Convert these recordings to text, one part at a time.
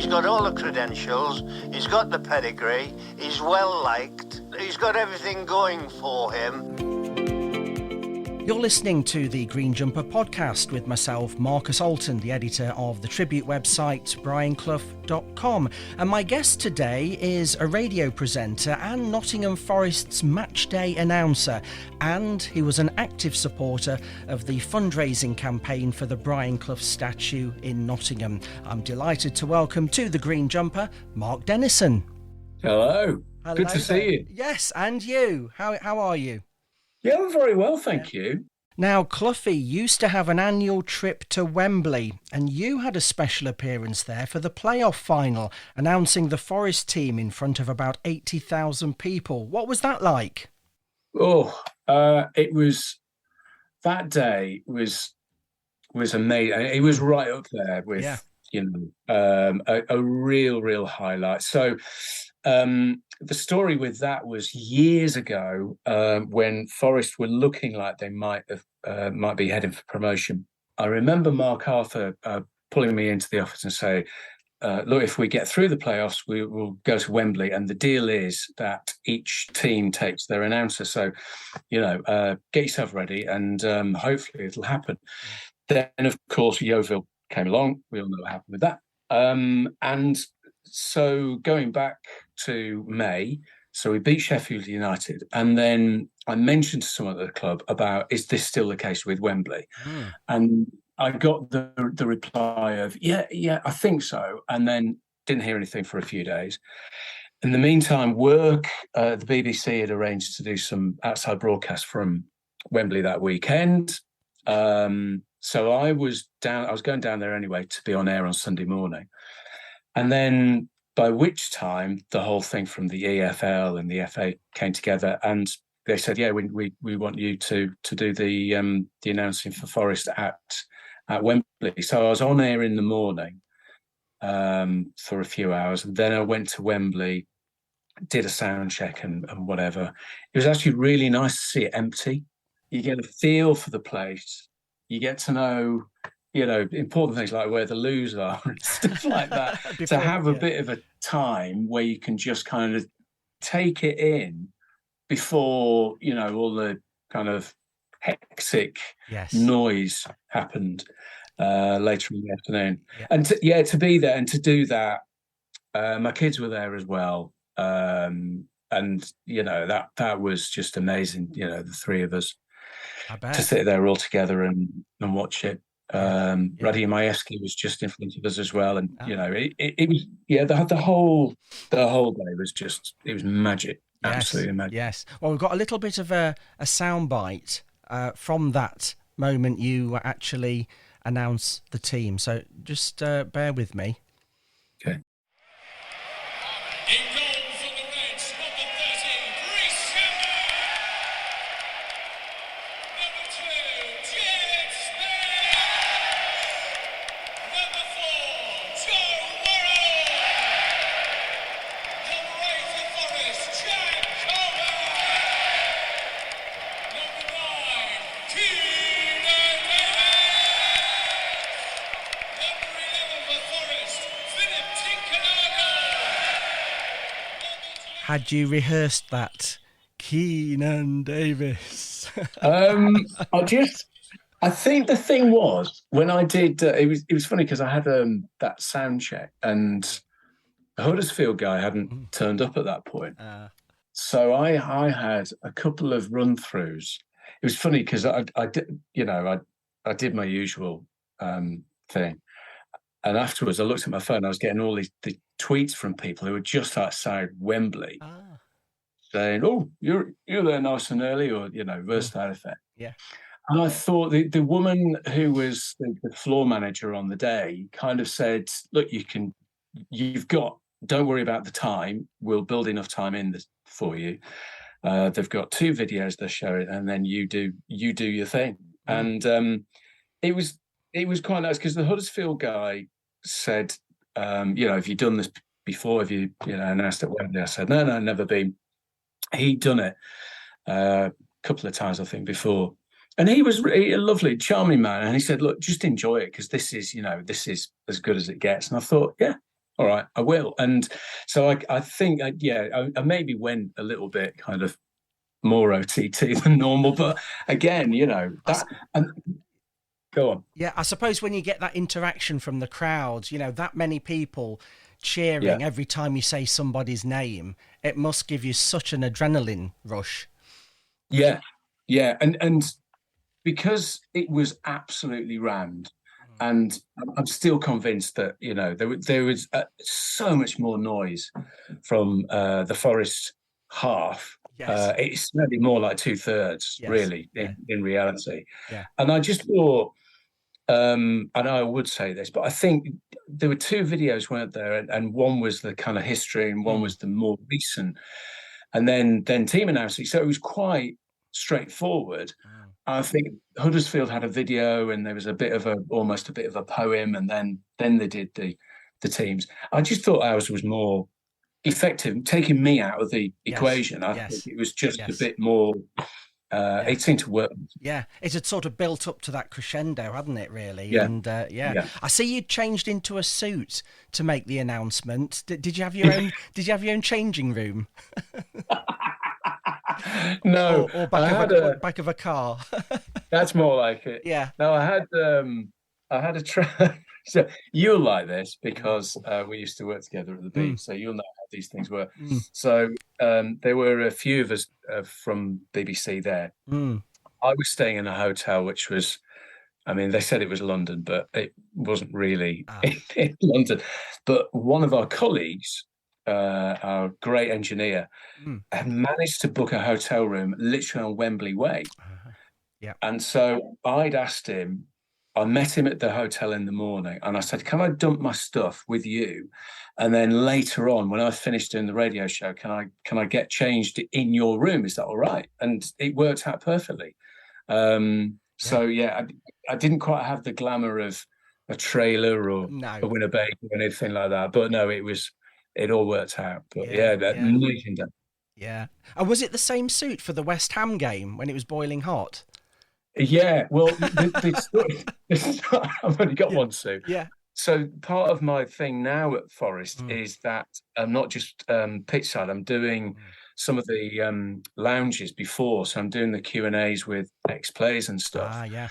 He's got all the credentials, he's got the pedigree, he's well liked, he's got everything going for him. You're listening to the Green Jumper podcast with myself, Marcus Alton, the editor of the tribute website brianclough.com. And my guest today is a radio presenter and Nottingham Forest's Matchday announcer. And he was an active supporter of the fundraising campaign for the Brian Clough statue in Nottingham. I'm delighted to welcome to the Green Jumper, Mark Dennison. Hello. Hello Good to see you. Yes, and you. How are you? Yeah, I'm very well, thank you. Now, Cloughie used to have an annual trip to Wembley, and you had a special appearance there for the playoff final, announcing the Forest team in front of about 80,000 people. What was that like? It was, that day was amazing. It was right up there with, a real highlight. So, the story with that was years ago when Forest were looking like they might be heading for promotion. I remember Mark Arthur pulling me into the office and say, look, if we get through the playoffs, we will go to Wembley. And the deal is that each team takes their announcer. So, get yourself ready and hopefully it'll happen. Then, of course, Yeovil came along. We all know what happened with that. And so going back to May, so we beat Sheffield United, and then I mentioned to someone at the club about, is this still the case with Wembley? And I got the reply of, yeah, I think so, and then didn't hear anything for a few days. In the meantime, the BBC had arranged to do some outside broadcast from Wembley that weekend. So I was going down there anyway to be on air on Sunday morning. And then by which time the whole thing from the EFL and the FA came together and they said, yeah, we want you to do the announcing for Forest at Wembley. So I was on air in the morning for a few hours. And then I went to Wembley, did a sound check and whatever. It was actually really nice to see it empty. You get a feel for the place. You get to know, important things like where the loos are and stuff like that. To have a bit of a time where you can just kind of take it in before, all the kind of hectic noise happened later in the afternoon. Yeah. And to be there and to do that, my kids were there as well. And, that was just amazing, the three of us to sit there all together and watch it. Ruddy Majewski was just in front of us as well, and it was the whole day was just, it was magic, absolutely magic. Yes. Well, we've got a little bit of a soundbite from that moment you actually announced the team, so just bear with me. Okay. Had you rehearsed that, Keenan Davis? I think the thing was when I did. It was funny because I had that sound check and the Huddersfield guy hadn't turned up at that point. So I had a couple of run throughs. It was funny because I did my usual thing. And afterwards, I looked at my phone. I was getting all the tweets from people who were just outside Wembley, saying, "Oh, you're there nice and early," or verse to that effect. Yeah. And I thought the woman who was the floor manager on the day kind of said, "Look, don't worry about the time. We'll build enough time in for you. They've got 2 videos they're showing, and then you do your thing." And it was quite nice because the Huddersfield guy said, have you done this before? Have you, announced at Wembley? I said, no, never been. He'd done it a couple of times, I think, before. And he was a lovely, charming man. And he said, look, just enjoy it because this is as good as it gets. And I thought, yeah, all right, I will. And so I think, I maybe went a little bit kind of more OTT than normal, but again, that. And go on. Yeah, I suppose when you get that interaction from the crowds, that many people cheering every time you say somebody's name, it must give you such an adrenaline rush. Yeah, and because it was absolutely rammed, and I'm still convinced that there was so much more noise from the Forest half. Yes. It's maybe more like 2/3, really, in reality. Yeah. And I just thought, and I would say this, but I think there were two videos, weren't there? And one was the kind of history, and one was the more recent. And then team announcing. So it was quite straightforward. I think Huddersfield had a video, and there was almost a bit of a poem, and then they did the teams. I just thought ours was more effective, taking me out of the equation. I think it was just a bit more. It seemed to work. Yeah, it had sort of built up to that crescendo, hadn't it? Really. Yeah. And I see you changed into a suit to make the announcement. Did you have your own? Did you have your own changing room? No, or back of a car. That's more like it. Yeah. No, I had a try. So you'll like this because we used to work together at the beach, so you'll know how these things work. So there were a few of us from BBC there. I was staying in a hotel, which was, I mean, they said it was London, but it wasn't really in London. But one of our colleagues, our great engineer, had managed to book a hotel room literally on Wembley Way. Yeah. And so I'd asked him, I met him at the hotel in the morning, and I said, can I dump my stuff with you? And then later on, when I finished doing the radio show, can I get changed in your room? Is that all right? And it worked out perfectly. So I didn't quite have the glamour of a trailer or a Winnebago or anything like that. But no, it all worked out. But amazing day. Yeah. And was it the same suit for the West Ham game when it was boiling hot? Yeah, well, I've only got one suit. Yeah. So part of my thing now at Forest is that I'm not just pitch side. I'm doing some of the lounges before. So I'm doing the Q&As with ex-players and stuff. Yeah.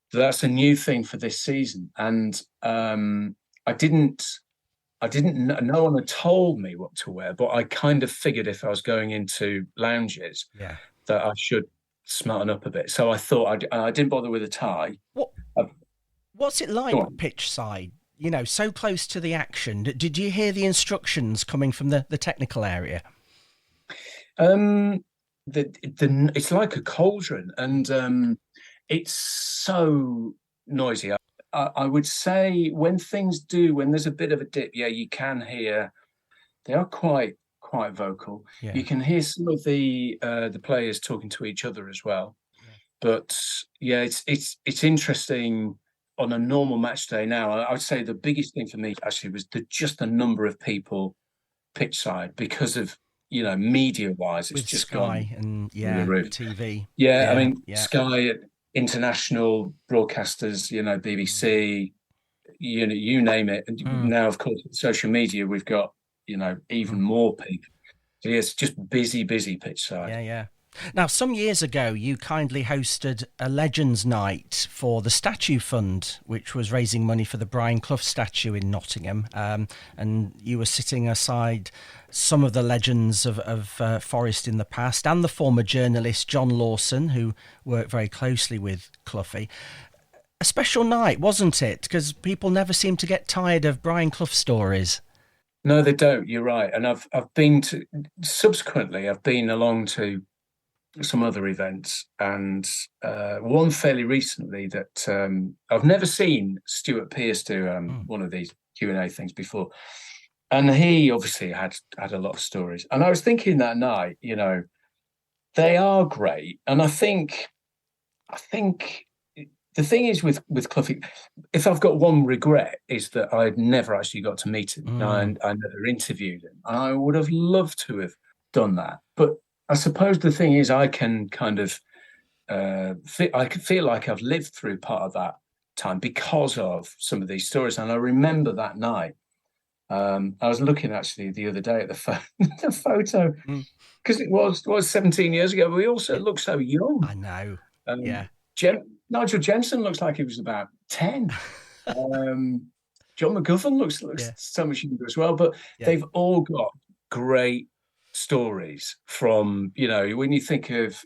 So that's a new thing for this season. And I didn't. No one had told me what to wear, but I kind of figured if I was going into lounges, that I should smarten up a bit. So I thought I didn't bother with a tie. What's it like pitch side? So close to the action. Did you hear the instructions coming from the technical area? It's like a cauldron, and it's so noisy. I would say when there's a bit of a dip, you can hear. They are quite vocal. Yeah. You can hear some of the players talking to each other as well. Yeah. But it's interesting on a normal match day now. I would say the biggest thing for me actually was just the number of people pitch side because of media wise, it's just Sky gone and TV. Yeah, I mean Sky, international broadcasters, BBC, you name it. And now, of course, social media, we've got even more people. So it's just busy pitch side. Yeah. Now, some years ago, you kindly hosted a Legends Night for the Statue Fund, which was raising money for the Brian Clough statue in Nottingham. And you were sitting aside some of the legends of Forest in the past, and the former journalist John Lawson, who worked very closely with Cloughie. A special night, wasn't it? Because people never seem to get tired of Brian Clough stories. No, they don't. You're right. And I've been along to some other events, and one fairly recently that I've never seen Stuart Pearce do one of these Q&A things before. And he obviously had a lot of stories. And I was thinking that night, they are great. And I think the thing is with Cloughie, if I've got one regret, is that I'd never actually got to meet him. I never interviewed him. I would have loved to have done that. But I suppose the thing is I can kind of feel like I've lived through part of that time because of some of these stories. And I remember that night I was looking actually the other day at the photo because it was 17 years ago. But we also look so young. I know. Yeah. Nigel Jemson looks like he was about 10. John McGovern looks so much younger as well. But they've all got great stories from, when you think of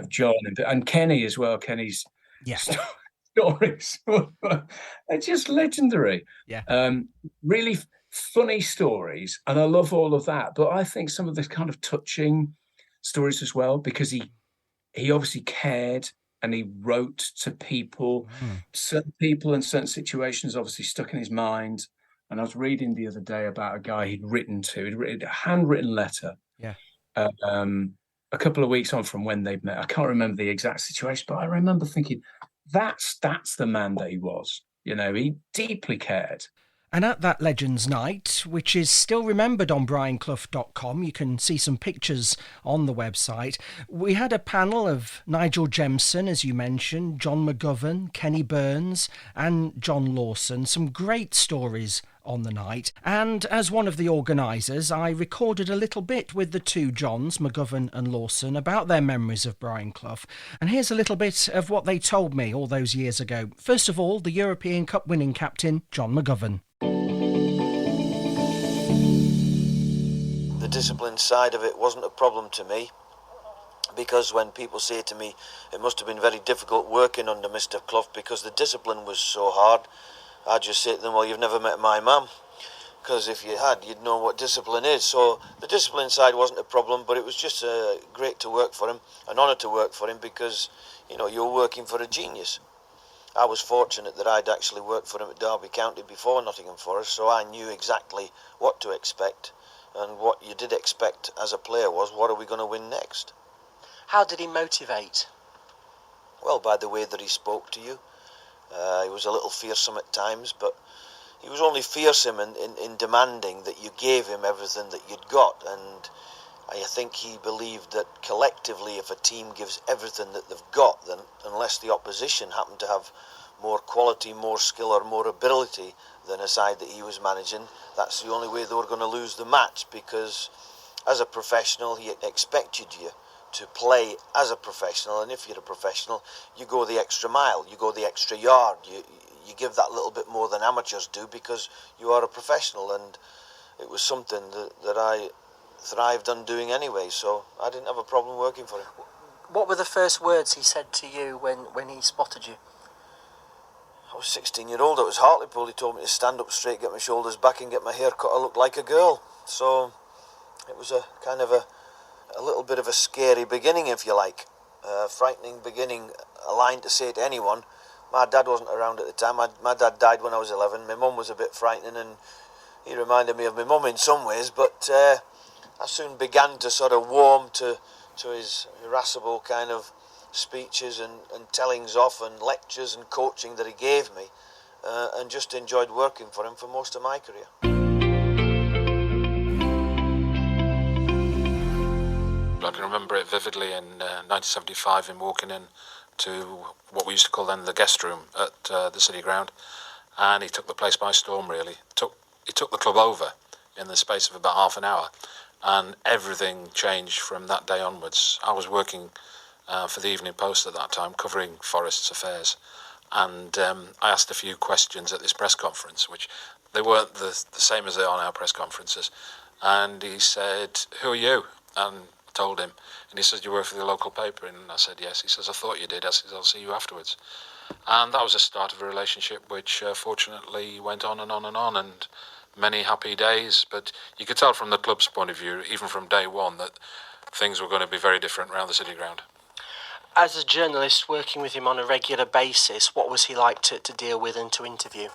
John and Kenny as well. Kenny's stories are just legendary. Really funny stories, and I love all of that. But I think some of the kind of touching stories as well, because he obviously cared and he wrote to people. Certain people and certain situations obviously stuck in his mind. And I was reading the other day about a guy he'd written a handwritten letter. A couple of weeks on from when they'd met. I can't remember the exact situation, but I remember thinking, that's the man that he was. He deeply cared. And at that Legends Night, which is still remembered on brianclough.com, you can see some pictures on the website, we had a panel of Nigel Jemson, as you mentioned, John McGovern, Kenny Burns and John Lawson. Some great stories on the night. And as one of the organisers, I recorded a little bit with the two Johns, McGovern and Lawson, about their memories of Brian Clough. And here's a little bit of what they told me all those years ago. First of all, the European Cup winning captain, John McGovern. The discipline side of it wasn't a problem to me, because when people say to me it must have been very difficult working under Mr. Clough because the discipline was so hard, I just say to them, well, you've never met my mum, because if you had, you'd know what discipline is. So the discipline side wasn't a problem, but it was just great to work for him, an honour to work for him, because you're working for a genius. I was fortunate that I'd actually worked for him at Derby County before Nottingham Forest, so I knew exactly what to expect. And what you did expect as a player was, what are we going to win next? How did he motivate? Well, by the way that he spoke to you. He was a little fearsome at times, but he was only fearsome in demanding that you gave him everything that you'd got. And I think he believed that collectively, if a team gives everything that they've got, then unless the opposition happen to have more quality, more skill or more ability than a side that he was managing, that's the only way they were going to lose the match, because as a professional he expected you to play as a professional, and if you're a professional you go the extra mile, you go the extra yard, you give that little bit more than amateurs do, because you are a professional. And it was something that I thrived on doing anyway, so I didn't have a problem working for him. What were the first words he said to you when he spotted you? I was 16-year-old, it was Hartlepool. He told me to stand up straight, get my shoulders back and get my hair cut. I looked like a girl. So it was a kind of a little bit of a scary beginning, if you like. A frightening beginning, a line to say to anyone. My dad wasn't around at the time. My dad died when I was 11. My mum was a bit frightening, and he reminded me of my mum in some ways, but I soon began to sort of warm to his irascible kind of speeches and tellings off and lectures and coaching that he gave me, and just enjoyed working for him for most of my career. I can remember it vividly in 1975, in walking in to what we used to call then the guest room at the City Ground, and he took the place by storm, really. He took the club over in the space of about half an hour, and everything changed from that day onwards. I was working for the Evening Post at that time, covering Forest's affairs, and I asked a few questions at this press conference, which they weren't the same as they are now, press conferences, and he said, "Who are you?" And I told him, and he said, "You work for the local paper?" And I said, "Yes." He says, "I thought you did." I said, "I'll see you afterwards." And that was the start of a relationship which fortunately went on and on and on, and many happy days. But you could tell from the club's point of view, even from day one, that things were going to be very different around the City Ground. As a journalist working with him on a regular basis, what was he like to deal with and to interview?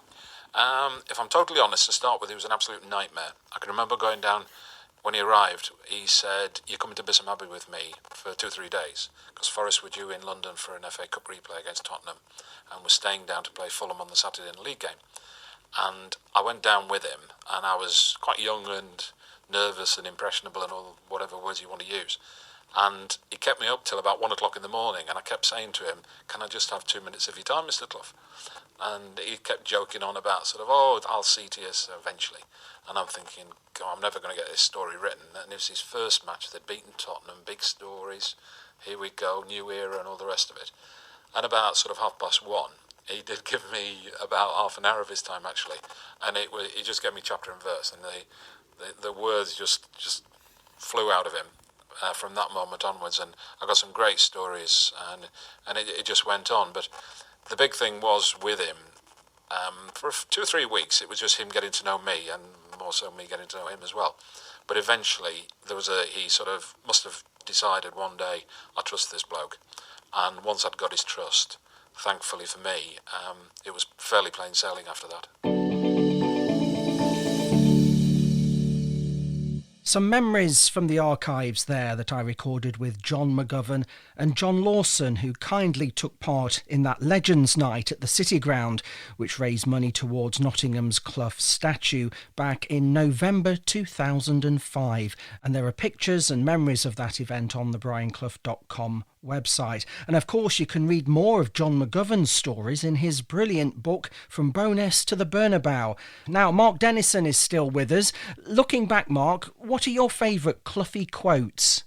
If I'm totally honest, to start with, he was an absolute nightmare. I can remember going down, when he arrived, he said, "You're coming to Bisham Abbey with me for 2-3 days, because Forest were due in London for an FA Cup replay against Tottenham, and was staying down to play Fulham on the Saturday in the league game." And I went down with him, and I was quite young and nervous and impressionable and all whatever words you want to use. And he kept me up till about 1 o'clock in the morning, and I kept saying to him, "Can I just have 2 minutes of your time, Mr. Clough?" And he kept joking on about sort of, "Oh, I'll see to you eventually." And I'm thinking, God, I'm never going to get this story written. And it was his first match. They'd beaten Tottenham, big stories. Here we go, new era and all the rest of it. And about sort of 1:30, he did give me about half an hour of his time, actually. And he just gave me chapter and verse. And the words just flew out of him from that moment onwards. And I got some great stories. And it just went on. But the big thing was with him, for 2 or 3 weeks, it was just him getting to know me, and more so me getting to know him as well. But eventually, he sort of must have decided one day, I trust this bloke. And once I'd got his trust, thankfully for me, it was fairly plain sailing after that. Some memories from the archives there that I recorded with John McGovern and John Lawson, who kindly took part in that Legends Night at the City Ground, which raised money towards Nottingham's Clough statue back in November 2005. And there are pictures and memories of that event on the brianclough.com website. And of course you can read more of John McGovern's stories in his brilliant book From Bowness to the Bernabeu. Now, Mark Dennison is still with us. Looking back, Mark, what are your favourite Cloughie quotes?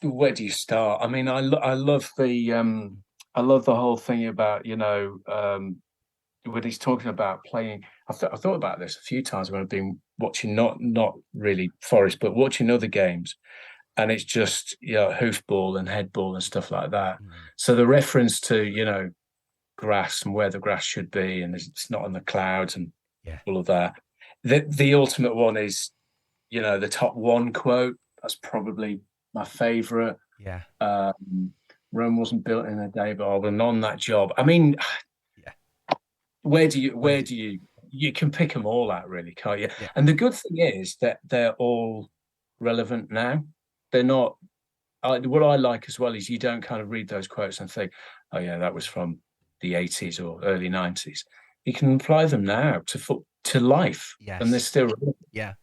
Where do you start? I mean, I love the whole thing about, when he's talking about playing. I thought about this a few times when I've been watching not really Forest, but watching other games. And it's just, hoofball and headball and stuff like that. So the reference to, grass and where the grass should be, and it's not in the clouds and all of that. The ultimate one is, the top one quote. That's probably my favourite. Yeah. Rome wasn't built in a day, but I was on that job. I mean, where do you can pick them all out, really, can't you? Yeah. And the good thing is that they're all relevant now. They're not. What I like as well is you don't kind of read those quotes and think, "Oh yeah, that was from the 80s or early 90s." You can apply them now to life, and they're still relevant. Yeah.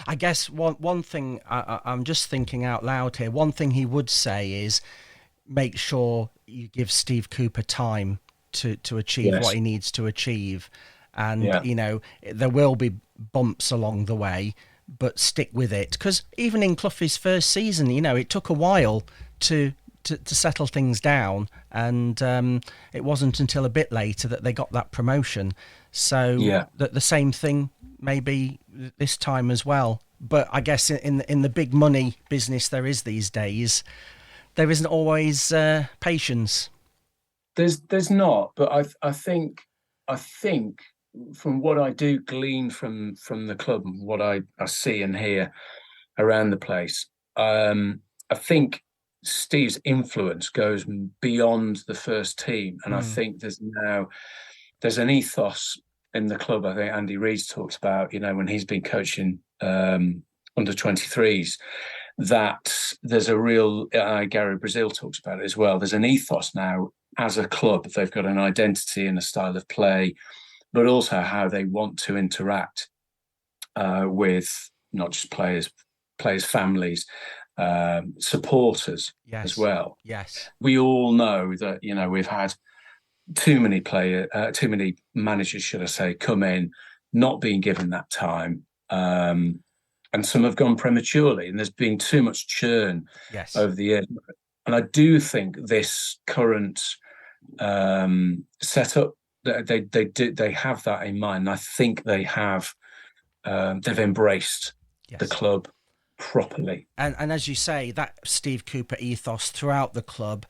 I guess one thing I'm just thinking out loud here. One thing he would say is, make sure you give Steve Cooper time to achieve what he needs to achieve, and there will be bumps along the way. But stick with it, because even in Cloughie's first season, it took a while to settle things down, and it wasn't until a bit later that they got that promotion. So the same thing maybe this time as well. But I guess in the big money business there is these days, there isn't always patience. There's not, but I think from what I do glean from the club and what I see and hear around the place, I think Steve's influence goes beyond the first team, and I think there's an ethos in the club. I think Andy Reid's talked about, when he's been coaching under 23s, that there's a real. Gary Brazil talks about it as well. There's an ethos now as a club. They've got an identity and a style of play, but also how they want to interact with not just players, families, supporters as well. Yes. We all know that, we've had too many managers, should I say, come in, not being given that time. And some have gone prematurely, and there's been too much churn over the years. And I do think this current setup, they have that in mind. And I think they have they've embraced the club properly. And as you say, that Steve Cooper ethos throughout the club,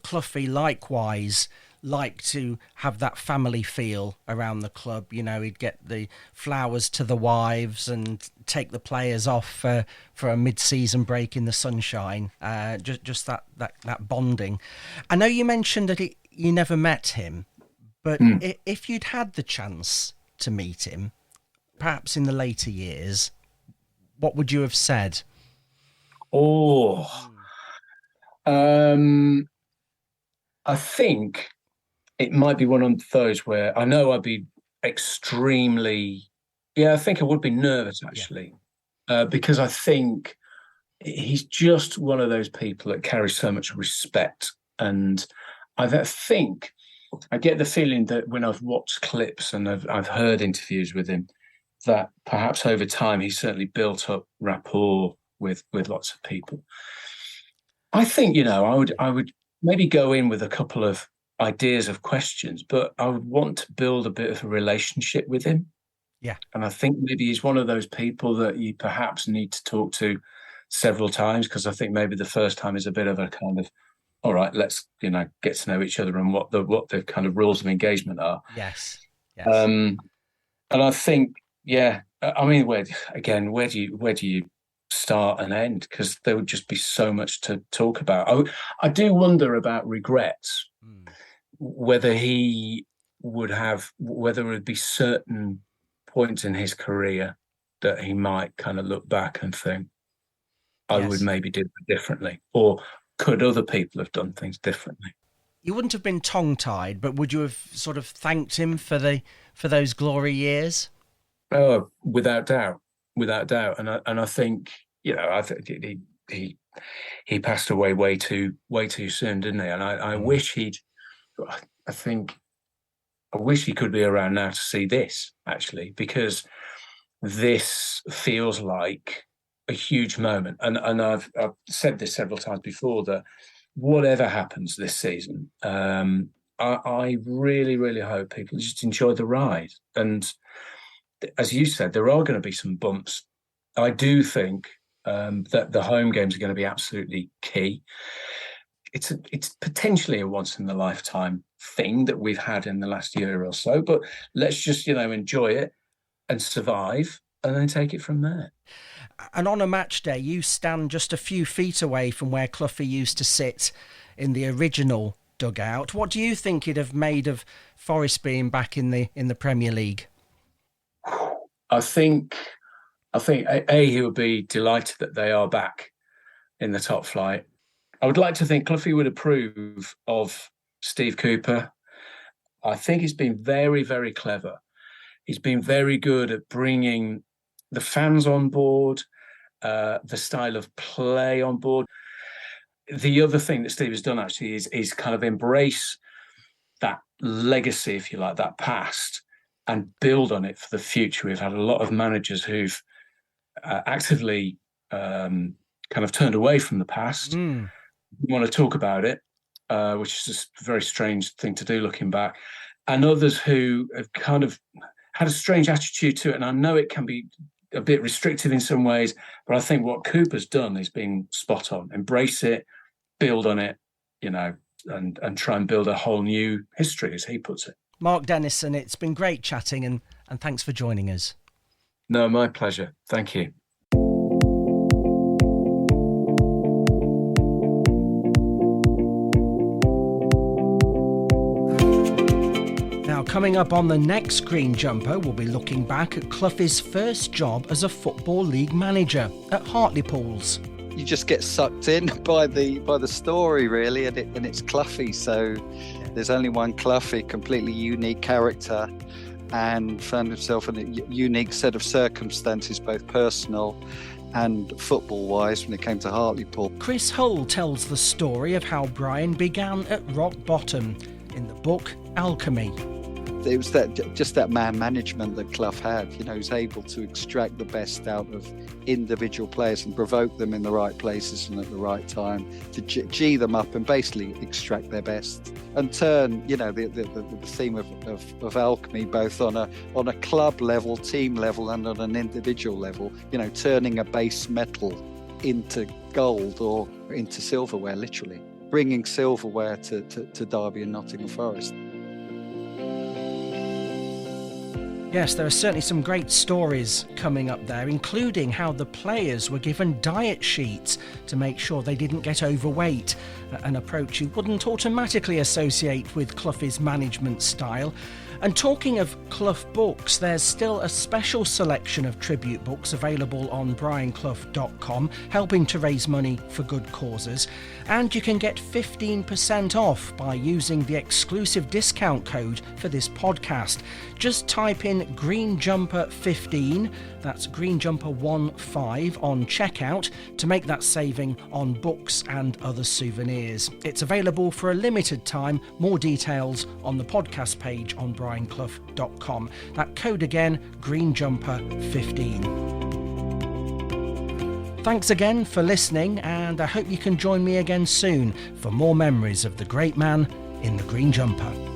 Cloughie likewise like to have that family feel around the club. He'd get the flowers to the wives and take the players off for a mid-season break in the sunshine. Just that bonding. I know you mentioned that you never met him, but if you'd had the chance to meet him, perhaps in the later years, what would you have said? I think it might be one of those where I know I'd be extremely. I think I would be nervous, actually, because I think he's just one of those people that carries so much respect. And I think I get the feeling that when I've watched clips and I've heard interviews with him, that perhaps over time he's certainly built up rapport with lots of people. I think, I would maybe go in with a couple of ideas of questions, but I would want to build a bit of a relationship with him. Yeah. And I think maybe he's one of those people that you perhaps need to talk to several times, because I think maybe the first time is a bit of a kind of, all right, let's, get to know each other and what the kind of rules of engagement are. Yes. And I think, I mean, where do you start and end? Because there would just be so much to talk about. I do wonder about regrets, whether it would be certain points in his career that he might kind of look back and think, I would maybe do it differently, or could other people have done things differently? You wouldn't have been tongue-tied, but would you have sort of thanked him for those glory years? Oh, without doubt. And I think, I think he passed away way too soon, didn't he? And I wish I wish he could be around now to see this, actually, because this feels like a huge moment. And I've said this several times before, that whatever happens this season, I really, really hope people just enjoy the ride. And as you said, there are going to be some bumps. I do think that the home games are going to be absolutely key. It's potentially a once in a lifetime thing that we've had in the last year or so, but let's just, enjoy it and survive and then take it from there. And on a match day, you stand just a few feet away from where Cloughie used to sit in the original dugout. What do you think it'd have made of Forest being back in the Premier League? I think he would be delighted that they are back in the top flight. I would like to think Cloughie would approve of Steve Cooper. I think he's been very, very clever. He's been very good at bringing the fans on board, the style of play on board. The other thing that Steve has done actually is kind of embrace that legacy, if you like, that past, and build on it for the future. We've had a lot of managers who've actively kind of turned away from the past. We want to talk about it, which is a very strange thing to do looking back. And others who have kind of had a strange attitude to it. And I know it can be a bit restrictive in some ways, but I think what Cooper's done is being spot on. Embrace it, build on it, and try and build a whole new history, as he puts it. Mark Dennison, it's been great chatting, and thanks for joining us. No, my pleasure. Thank you. Now, coming up on the next Green Jumper, we'll be looking back at Cloughie's first job as a Football League manager at Hartlepool's. You just get sucked in by the story, really, and it's Cloughie. So there's only one Cloughie, completely unique character, and found himself in a unique set of circumstances, both personal and football-wise, when it came to Hartlepool. Chris Hull tells the story of how Brian began at rock bottom in the book Alchemy. It was that man management that Clough had. He was able to extract the best out of individual players and provoke them in the right places and at the right time to G them up and basically extract their best and turn, the theme of alchemy, both on a club level, team level, and on an individual level. Turning a base metal into gold or into silverware, literally bringing silverware to Derby and Nottingham Forest. Yes, there are certainly some great stories coming up there, including how the players were given diet sheets to make sure they didn't get overweight, an approach you wouldn't automatically associate with Cloughie's management style. And talking of Clough books, there's still a special selection of tribute books available on brianclough.com, helping to raise money for good causes. And you can get 15% off by using the exclusive discount code for this podcast. Just type in Green Jumper 15 That's greenjumper15 on checkout to make that saving on books and other souvenirs. It's available for a limited time. More details on the podcast page on brianclough.com. That code again, greenjumper15. Thanks again for listening, and I hope you can join me again soon for more memories of the great man in the green jumper.